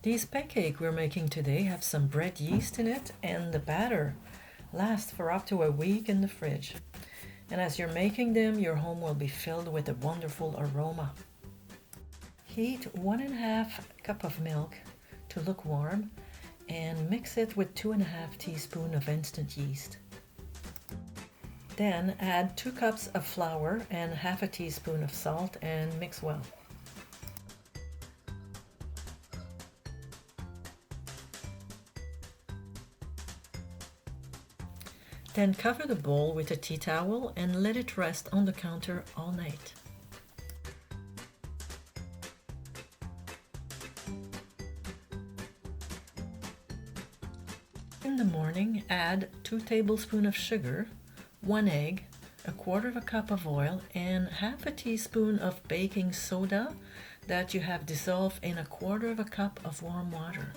These pancakes we're making today have some bread yeast in it, and the batter lasts for up to a week in the fridge. And as you're making them, your home will be filled with a wonderful aroma. Heat 1.5 cup of milk to lukewarm and mix it with 2.5 teaspoons of instant yeast. Then add 2 cups of flour and half a teaspoon of salt and mix well. Then cover the bowl with a tea towel and let it rest on the counter all night. In the morning, add 2 tablespoons of sugar, 1 egg, 1/4 cup of oil, and half a teaspoon of baking soda that you have dissolved in 1/4 cup of warm water.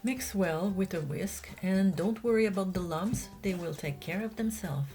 Mix well with a whisk and don't worry about the lumps, they will take care of themselves.